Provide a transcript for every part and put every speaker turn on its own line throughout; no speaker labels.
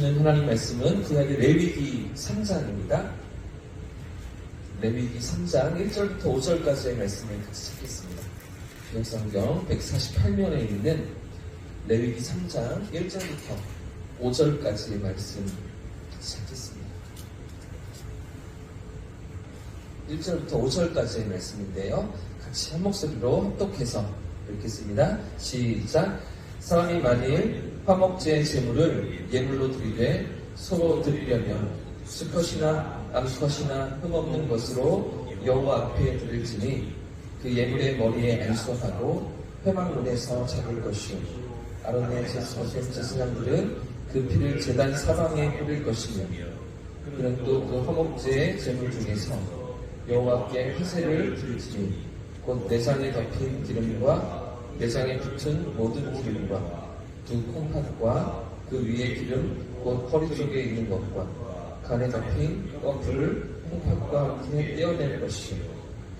주시는 하나님 말씀은 구약의 레위기 3장입니다. 레위기 3장 1절부터 5절까지의 말씀을 같이 찾겠습니다. 구약성경 148면에 있는 레위기 3장 1절부터 5절까지의 말씀 같이 찾겠습니다. 1절부터 5절까지의 말씀인데요. 같이 한 목소리로 합독해서 읽겠습니다. 시작. 사람이 만일 화목제 제물을 예물로 드리되 서로 드리려면 수컷이나 암컷이나 흠없는 것으로 여호와 앞에 드릴지니 그 예물의 머리에 안수하고 회막문에서 잡을 것이요 아론의 제사장들은 그 피를 제단 사방에 뿌릴 것이며 그는 또 그 화목제의 제물 중에서 여호와께 회제를 드릴지니 곧 내장에 덮인 기름과 내장에 붙은 모든 기름과 두 콩팥과 그 위에 기름 곧 허리 쪽에 있는 것과 간에 덮인 껍질을 콩팥과 함께 떼어낼 것이요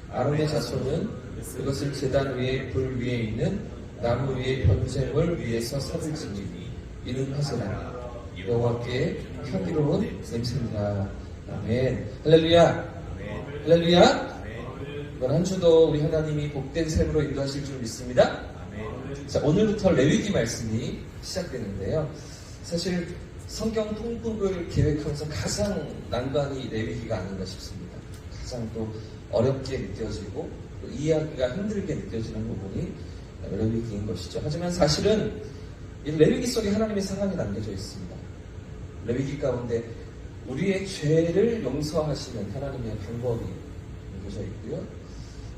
아론의 자손은 그것을 제단 위에 불 위에 있는 나무 위에 번제물 위에서 사들지니 이는 화제라 여호와께 향기로운 냄새니라. 아멘. 할렐루야. 할렐루야. 이번 한 주도 우리 하나님이 복된 삶으로 인도하실 줄 믿습니다. 자, 오늘부터 레위기 말씀이 시작되는데요. 사실 성경 통독을 계획하면서 가장 난관이 레위기가 아닌가 싶습니다. 가장 또 어렵게 느껴지고 또 이해하기가 힘들게 느껴지는 부분이 레위기인 것이죠. 하지만 사실은 이 레위기 속에 하나님의 사랑이 남겨져 있습니다. 레위기 가운데 우리의 죄를 용서하시는 하나님의 방법이 남겨져 있고요.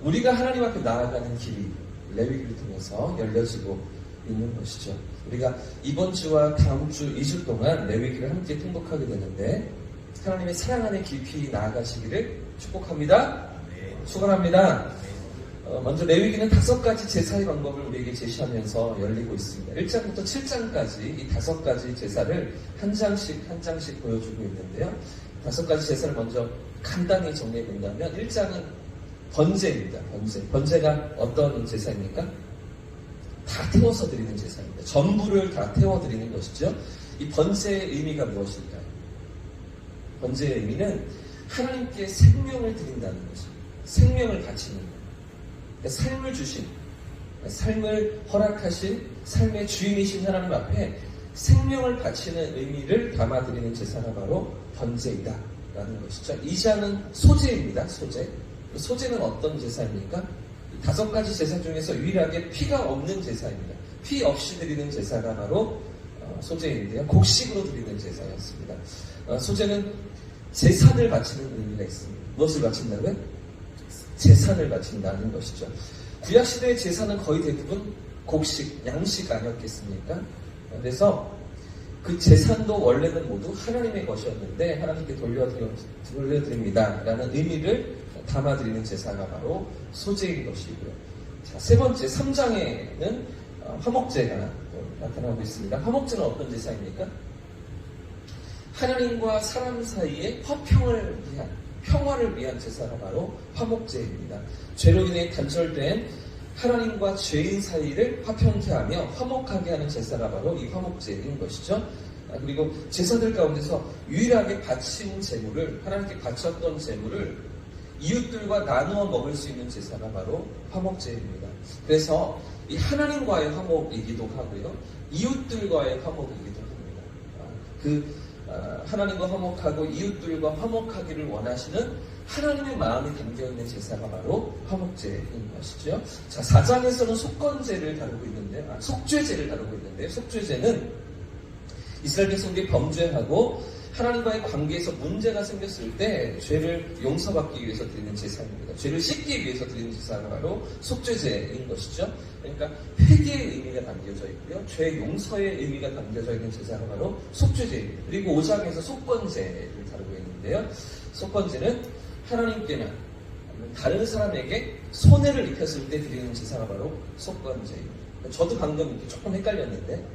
우리가 하나님 앞에 나아가는 길이 레위기를 통해서 열려지고 있는 것이죠. 우리가 이번 주와 다음 주 2주 동안 레위기를 함께 통독하게 되는데 하나님의 사랑 안에 깊이 나아가시기를 축복합니다. 축원합니다. 먼저 레위기는 5가지 제사의 방법을 우리에게 제시하면서 열리고 있습니다. 1장부터 7장까지 이 5가지 제사를 한 장씩 보여주고 있는데요. 5가지 제사를 먼저 간단히 정리해 본다면 1장은 번제입니다. 번제가 어떤 제사입니까? 다 태워서 드리는 제사입니다. 전부를 다 태워 드리는 것이죠. 이 번제의 의미가 무엇일까요? 번제의 의미는 하나님께 생명을 드린다는 것입니다. 생명을 바치는 것. 삶을 주신, 삶을 허락하신 삶의 주인이신 하나님 앞에 생명을 바치는 의미를 담아드리는 제사가 바로 번제이다 라는 것이죠. 2장은 소제입니다. 소제는 어떤 제사입니까? 5가지 제사 중에서 유일하게 피가 없는 제사입니다. 피 없이 드리는 제사가 바로 소제인데요. 곡식으로 드리는 제사였습니다. 소제는 제산을 바치는 의미가 있습니다. 무엇을 바친다고요? 제산을 바친다는 것이죠. 구약시대의 제사는 거의 대부분 곡식, 양식 아니었겠습니까? 그래서 그 제산도 원래는 모두 하나님의 것이었는데 하나님께 돌려드립니다 라는 의미를 담아드리는 제사가 바로 소제인 것이고요. 자, 세 번째 3장에는 화목제가 나타나고 있습니다. 화목제는 어떤 제사입니까? 하나님과 사람 사이의 화평을 위한 평화를 위한 제사가 바로 화목제입니다. 죄로 인해 단절된 하나님과 죄인 사이를 화평케 하며 화목하게 하는 제사가 바로 이 화목제인 것이죠. 그리고 제사들 가운데서 유일하게 바친 제물을 하나님께 바쳤던 제물을 이웃들과 나누어 먹을 수 있는 제사가 바로 화목제입니다. 그래서 이 하나님과의 화목이기도 하고요. 이웃들과의 화목이기도 합니다. 하나님과 화목하고 이웃들과 화목하기를 원하시는 하나님의 마음이 담겨있는 제사가 바로 화목제인 것이죠. 자, 4장에서는 속죄제를 다루고 있는데요. 속죄제는 이스라엘 백성들이 범죄하고 하나님과의 관계에서 문제가 생겼을 때 죄를 용서받기 위해서 드리는 제사입니다. 죄를 씻기 위해서 드리는 제사가 바로 속죄제인 것이죠. 그러니까 회개의 의미가 담겨져 있고요. 죄 용서의 의미가 담겨져 있는 제사가 바로 속죄제입니다. 그리고 5장에서 속건제를 다루고 있는데요. 속건제는 하나님께나 다른 사람에게 손해를 입혔을 때 드리는 제사가 바로 속건제입니다. 저도 방금 조금 헷갈렸는데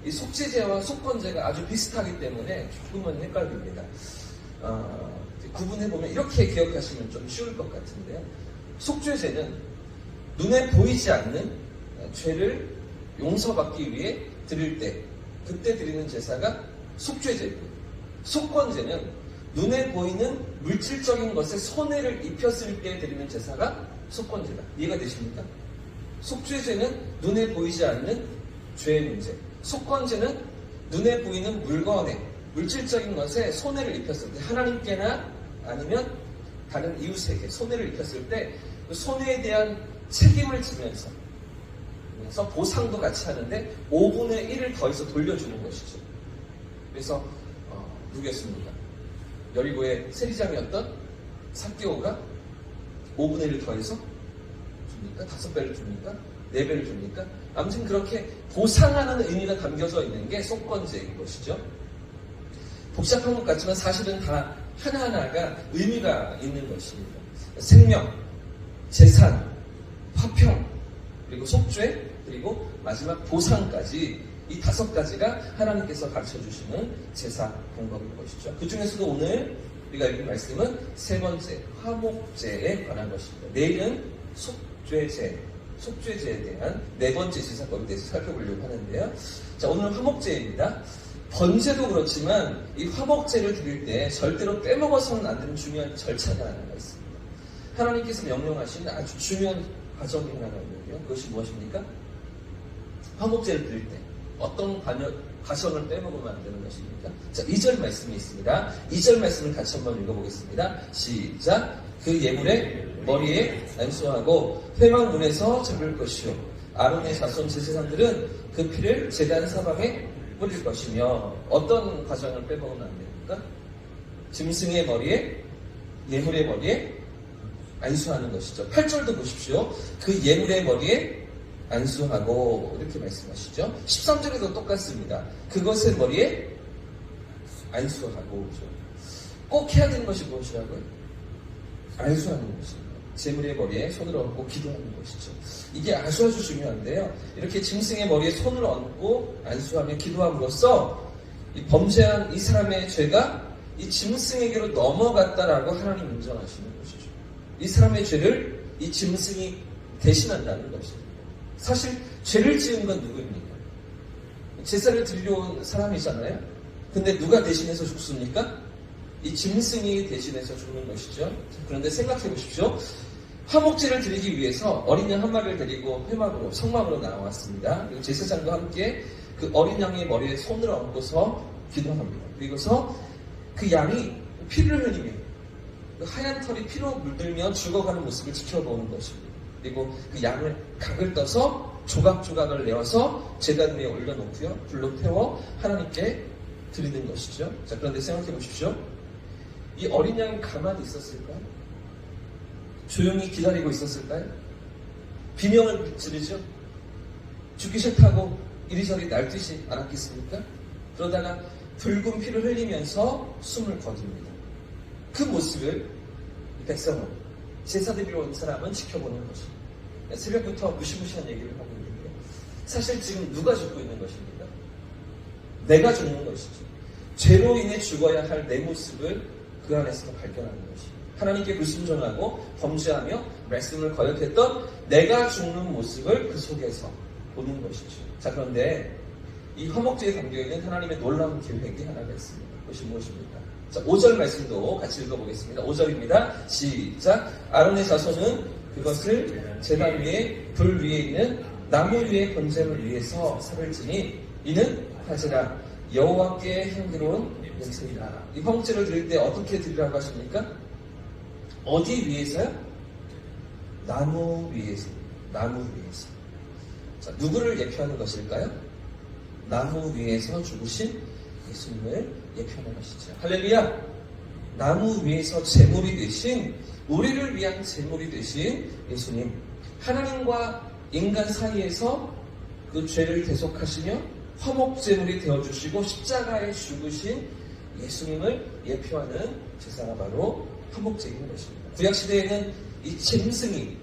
이 속죄제와 속건제가 아주 비슷하기 때문에 조금은 헷갈립니다. 구분해보면 이렇게 기억하시면 좀 쉬울 것 같은데요. 속죄제는 눈에 보이지 않는 죄를 용서받기 위해 드릴 때 그때 드리는 제사가 속죄제고, 속건제는 눈에 보이는 물질적인 것에 손해를 입혔을 때 드리는 제사가 속건제다. 이해가 되십니까? 속죄제는 눈에 보이지 않는 죄의 문제, 속건제는 눈에 보이는 물건에, 물질적인 것에 손해를 입혔을 때, 하나님께나 아니면 다른 이웃에게 손해를 입혔을 때 그 손해에 대한 책임을 지면서, 그래서 보상도 같이 하는데 5분의 1을 더해서 돌려주는 것이죠. 그래서 누구였습니까? 여리고의 세리장이었던 삭개오가 5분의 1을 더해서 줍니까? 5배를 줍니까? 4배를 줍니까? 아무튼 그렇게 보상하는 의미가 담겨져 있는 게 속건제인 것이죠. 복잡한 것 같지만 사실은 다 하나하나가 의미가 있는 것입니다. 생명, 재산, 화평, 그리고 속죄, 그리고 마지막 보상까지, 이 5가지가 하나님께서 가르쳐주시는 제사 방법인 것이죠. 그 중에서도 오늘 우리가 읽은 말씀은 3번째, 화목제에 관한 것입니다. 내일은 속죄제에 대한 4번째 제사법에 대해서 살펴보려고 하는데요. 자, 오늘은 화목제입니다. 번제도 그렇지만 이 화목제를 드릴 때 절대로 빼먹어서는 안 되는 중요한 절차가 하나가 있습니다. 하나님께서 명령하신 아주 중요한 과정이 하나가 있는데요. 그것이 무엇입니까? 화목제를 드릴 때 어떤 과정을 빼먹으면 안 되는 것입니까? 자, 2절 말씀이 있습니다. 2절 말씀을 같이 한번 읽어보겠습니다. 시작! 그 예물의 머리에 안수하고 회막문에서 잡을 것이요 아론의 자손 제사장들은 그 피를 제단 사방에 뿌릴 것이며. 어떤 과정을 빼먹으면 안 됩니까? 짐승의 머리에, 예물의 머리에 안수하는 것이죠. 8절도 보십시오. 그 예물의 머리에 안수하고 이렇게 말씀하시죠. 13절에도 똑같습니다. 그것의 머리에 안수하고. 꼭 해야 되는 것이 무엇이라고요? 안수하는 것입니다. 제물의 머리에 손을 얹고 기도하는 것이죠. 이게 아주 중요한데요. 이렇게 짐승의 머리에 손을 얹고 안수하며 기도함으로써 이 범죄한 이 사람의 죄가 이 짐승에게로 넘어갔다라고 하나님 인정하시는 것이죠. 이 사람의 죄를 이 짐승이 대신한다는 것입니다. 사실 죄를 지은 건 누구입니까? 제사를 드리려온 사람이잖아요. 근데 누가 대신해서 죽습니까? 이 짐승이 대신해서 죽는 것이죠. 그런데 생각해 보십시오. 화목제를 드리기 위해서 어린 양 한 마리를 데리고 회막으로, 성막으로 나왔습니다. 그리고 제사장과 함께 그 어린 양의 머리에 손을 얹고서 기도합니다. 그리고서 그 양이 피를 흘리며 그 하얀 털이 피로 물들며 죽어가는 모습을 지켜보는 것입니다. 그리고 그 양을 각을 떠서 조각조각을 내어서 제단 위에 올려놓고요, 불로 태워 하나님께 드리는 것이죠. 자, 그런데 생각해 보십시오. 이 어린 양이 가만히 있었을까요? 조용히 기다리고 있었을까요? 비명을 지르죠. 죽기 싫다고 이리저리 날뛰지 않았겠습니까? 그러다가 붉은 피를 흘리면서 숨을 거둡니다. 그 모습을 백성은, 제사드리러 온 사람은 지켜보는 것입니다. 새벽부터 무시무시한 얘기를 하고 있는데 사실 지금 누가 죽고 있는 것입니까? 내가 죽는 것이죠. 죄로 인해 죽어야 할 내 모습을 그 안에서 발견하는 것입니다. 하나님께 불순종하고 범죄하며 말씀을 거역했던 내가 죽는 모습을 그 속에서 보는 것이죠. 자, 그런데 이 화목제에 담겨있는 하나님의 놀라운 계획이 하나가 있습니다. 그것이 무엇입니까? 자, 5절 말씀도 같이 읽어보겠습니다. 5절입니다. 시작! 아론의 자손은 그것을 제단 위에, 불 위에 있는 나무 위에 번제를 위해서 살을지니 이는 화제라 여호와께 향기로운 냄새이라. 이 화목제를 드릴 때 어떻게 드리라고 하십니까? 어디 위에서요? 나무 위에서. 나무 위에서. 자, 누구를 예표하는 것일까요? 나무 위에서 죽으신 예수님을 예표하는 것이죠. 할렐루야! 나무 위에서 제물이 되신, 우리를 위한 제물이 되신 예수님, 하나님과 인간 사이에서 그 죄를 대속하시며 화목제물이 되어주시고 십자가에 죽으신 예수님을 예표하는 제사가 바로 화목제인 것입니다. 구약시대에는 이 짐승이,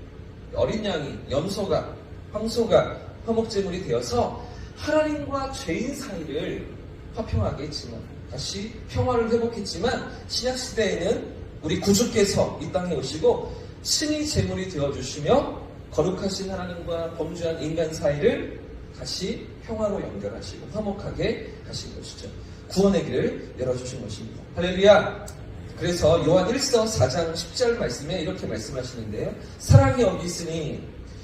어린 양이, 염소가, 황소가 화목제물이 되어서 하나님과 죄인 사이를 화평하게 했지만, 다시 평화를 회복했지만, 신약시대에는 우리 구주께서 이 땅에 오시고 신이 제물이 되어주시며 거룩하신 하나님과 범죄한 인간 사이를 다시 평화로 연결하시고 화목하게 하신 것이죠. 구원의 길을 열어주신 것입니다. 할렐루야! 그래서 요한 1서 4장 10절 말씀에 이렇게 말씀하시는데요. 사랑이 여기 있으니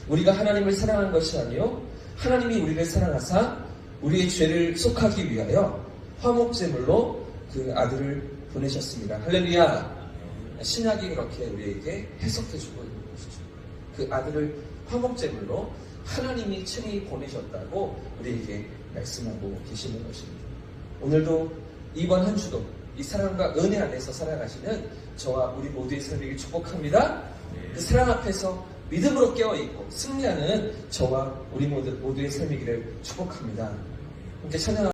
우리가 하나님을 사랑한 것이 아니요 하나님이 우리를 사랑하사 우리의 죄를 속하기 위하여 화목제물로 그 아들을 보내셨습니다. 할렐루야! 신약이 그렇게 우리에게 해석해주고 있는 것이죠. 그 아들을 화목제물로 하나님이 친히 보내셨다고 우리에게 말씀하고 계시는 것입니다. 오늘도 이번 한 주도 이 사랑과 은혜 안에서 살아가시는 저와 우리 모두의 삶이길 축복합니다. 그 사랑 앞에서 믿음으로 깨어있고 승리하는 저와 우리 모두의 삶이기를 축복합니다. 함께 찬양